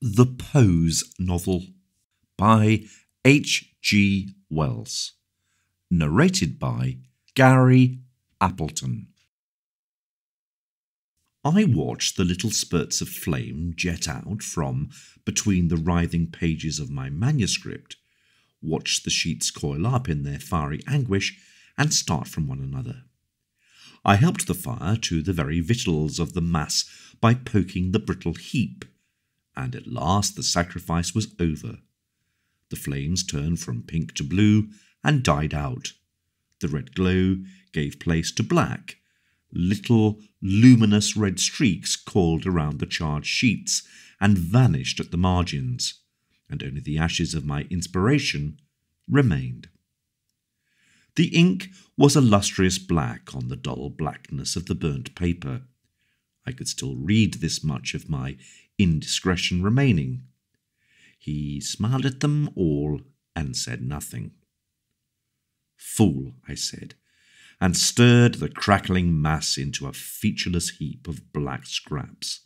The Pose Novel by H. G. Wells. Narrated by Gary Appleton. I watched the little spurts of flame jet out from between the writhing pages of my manuscript, watched the sheets coil up in their fiery anguish and start from one another. I helped the fire to the very victuals of the mass by poking the brittle heap, and at last the sacrifice was over. The flames turned from pink to blue and died out. The red glow gave place to black. Little luminous red streaks coiled around the charred sheets and vanished at the margins, and only the ashes of my inspiration remained. The ink was a lustrous black on the dull blackness of the burnt paper. I could still read this much of my indiscretion remaining. He smiled at them all and said nothing. "Fool," I said, and stirred the crackling mass into a featureless heap of black scraps.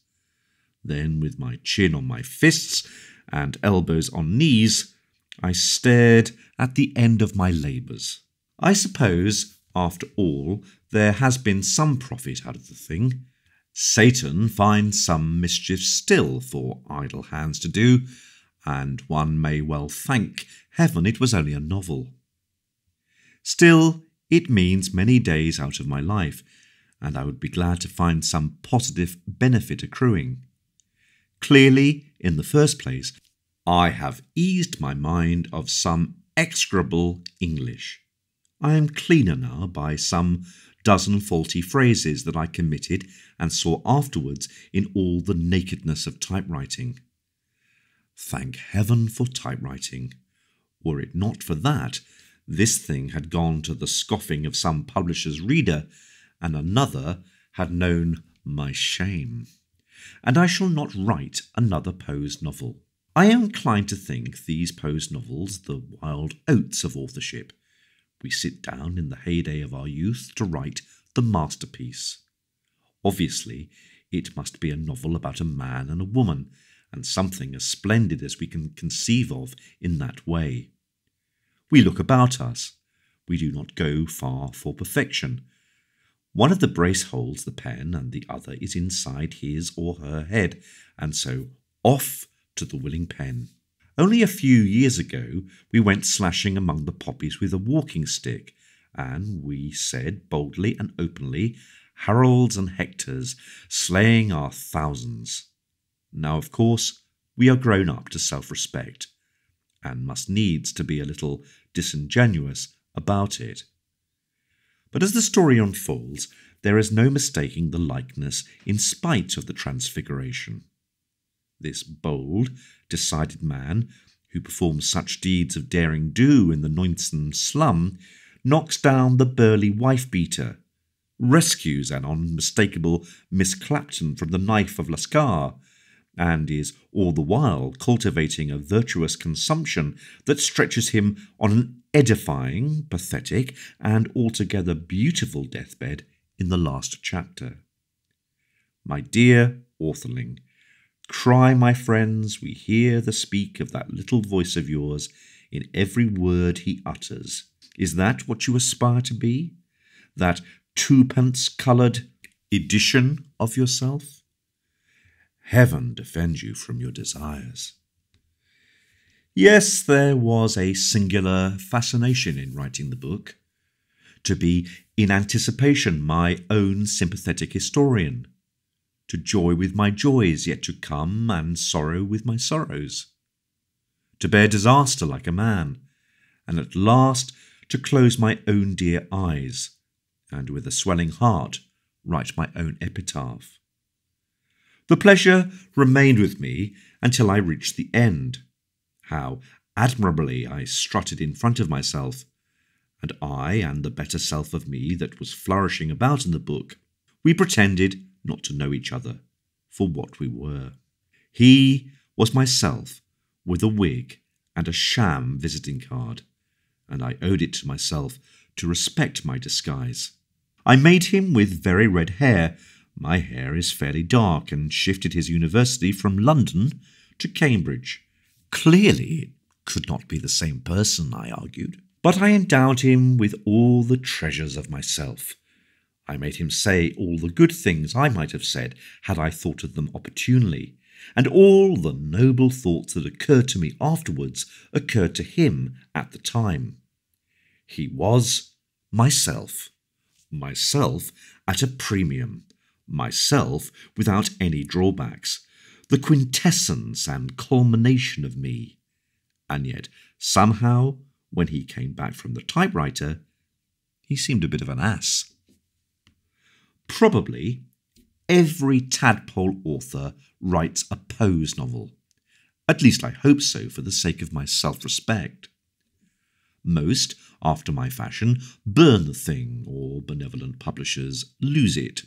Then, with my chin on my fists and elbows on knees, I stared at the end of my labours. I suppose, after all, there has been some profit out of the thing. Satan finds some mischief still for idle hands to do, and one may well thank heaven it was only a novel. Still, it means many days out of my life, and I would be glad to find some positive benefit accruing. Clearly, in the first place, I have eased my mind of some execrable English. I am cleaner now by some dozen faulty phrases that I committed and saw afterwards in all the nakedness of typewriting. Thank heaven for typewriting. Were it not for that, this thing had gone to the scoffing of some publisher's reader, and another had known my shame. And I shall not write another Poe's novel. I am inclined to think these Poe's novels the wild oats of authorship. We sit down in the heyday of our youth to write the masterpiece. Obviously, it must be a novel about a man and a woman, and something as splendid as we can conceive of in that way. We look about us. We do not go far for perfection. One of the brace holds the pen, and the other is inside his or her head, and so off to the willing pen. Only a few years ago we went slashing among the poppies with a walking stick, and we said boldly and openly, Harolds and Hectors, slaying our thousands. Now, of course, we are grown up to self-respect, and must needs to be a little disingenuous about it. But as the story unfolds, there is no mistaking the likeness in spite of the transfiguration. This bold, decided man, who performs such deeds of daring-do in the noisome slum, knocks down the burly wife-beater, rescues an unmistakable Miss Clapton from the knife of Lascar, and is all the while cultivating a virtuous consumption that stretches him on an edifying, pathetic, and altogether beautiful deathbed in the last chapter. My dear authorling, cry, my friends, we hear the speak of that little voice of yours in every word he utters. Is that what you aspire to be? That twopence-coloured edition of yourself? Heaven defend you from your desires. Yes, there was a singular fascination in writing the book. To be in anticipation my own sympathetic historian, to joy with my joys yet to come, and sorrow with my sorrows, to bear disaster like a man, and at last to close my own dear eyes, and with a swelling heart write my own epitaph. The pleasure remained with me until I reached the end. How admirably I strutted in front of myself, and I and the better self of me that was flourishing about in the book, we pretended not to know each other for what we were. He was myself with a wig and a sham visiting card, and I owed it to myself to respect my disguise. I made him with very red hair. My hair is fairly dark, and shifted his university from London to Cambridge. Clearly, it could not be the same person, I argued. But I endowed him with all the treasures of myself. I made him say all the good things I might have said had I thought of them opportunely, and all the noble thoughts that occurred to me afterwards occurred to him at the time. He was myself. Myself at a premium. Myself without any drawbacks. The quintessence and culmination of me. And yet, somehow, when he came back from the typewriter, he seemed a bit of an ass. Probably every tadpole author writes a pose novel. At least I hope so, for the sake of my self-respect. Most, after my fashion, burn the thing, or benevolent publishers lose it.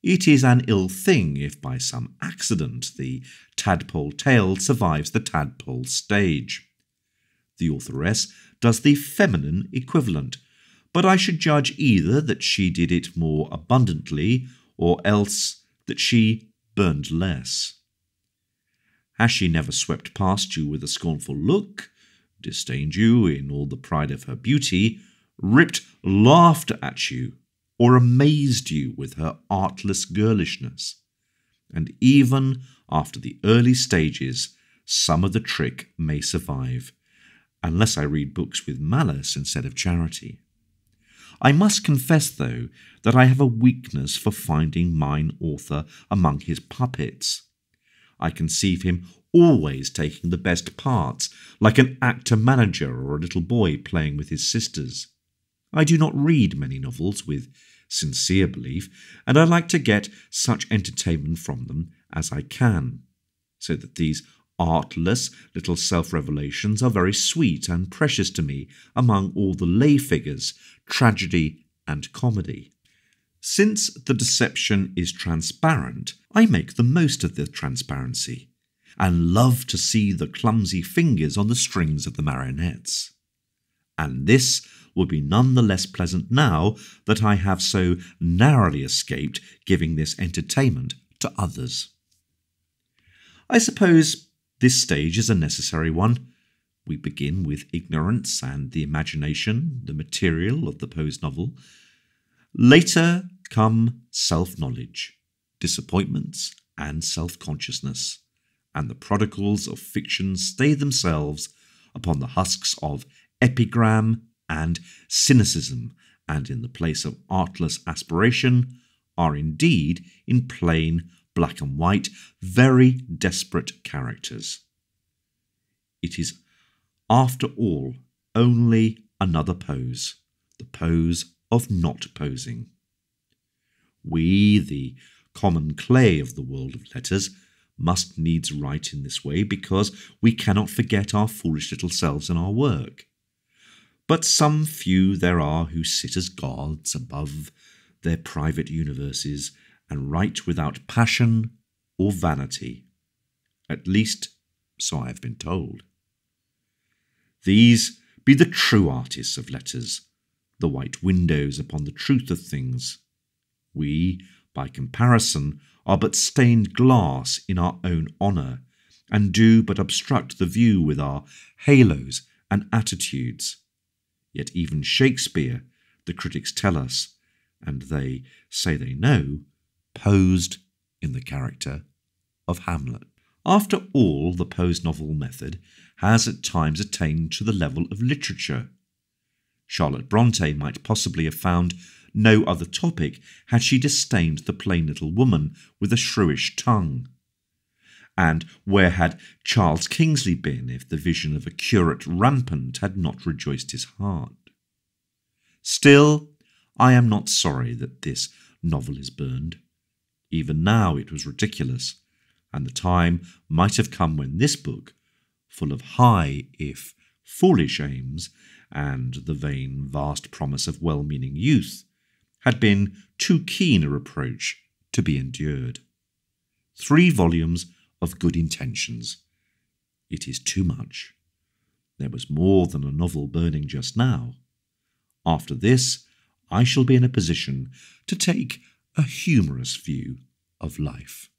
It is an ill thing if by some accident the tadpole tale survives the tadpole stage. The authoress does the feminine equivalent, but I should judge either that she did it more abundantly, or else that she burned less. Has she never swept past you with a scornful look, disdained you in all the pride of her beauty, ripped laughter at you, or amazed you with her artless girlishness? And even after the early stages, some of the trick may survive, unless I read books with malice instead of charity. I must confess, though, that I have a weakness for finding mine author among his puppets. I conceive him always taking the best parts, like an actor-manager or a little boy playing with his sisters. I do not read many novels with sincere belief, and I like to get such entertainment from them as I can, so that these artless little self-revelations are very sweet and precious to me among all the lay figures, tragedy and comedy. Since the deception is transparent, I make the most of the transparency, and love to see the clumsy fingers on the strings of the marionettes. And this will be none the less pleasant now that I have so narrowly escaped giving this entertainment to others. I suppose this stage is a necessary one. We begin with ignorance and the imagination, the material of the pose novel. Later come self-knowledge, disappointments and self-consciousness, and the prodigals of fiction stay themselves upon the husks of epigram and cynicism, and in the place of artless aspiration are indeed, in plain black and white, very desperate characters. It is, after all, only another pose, the pose of not posing. We, the common clay of the world of letters, must needs write in this way because we cannot forget our foolish little selves in our work. But some few there are who sit as gods above their private universes and write without passion or vanity. At least, so I have been told. These be the true artists of letters, the white windows upon the truth of things. We, by comparison, are but stained glass in our own honour, and do but obstruct the view with our halos and attitudes. Yet even Shakespeare, the critics tell us, and they say they know, posed in the character of Hamlet. After all, the pose novel method has at times attained to the level of literature. Charlotte Bronte might possibly have found no other topic had she disdained the plain little woman with a shrewish tongue. And where had Charles Kingsley been if the vision of a curate rampant had not rejoiced his heart? Still, I am not sorry that this novel is burned. Even now it was ridiculous, and the time might have come when this book, full of high, if foolish aims, and the vain, vast promise of well-meaning youth, had been too keen a reproach to be endured. 3 volumes of good intentions. It is too much. There was more than a novel burning just now. After this, I shall be in a position to take a humorous view of life.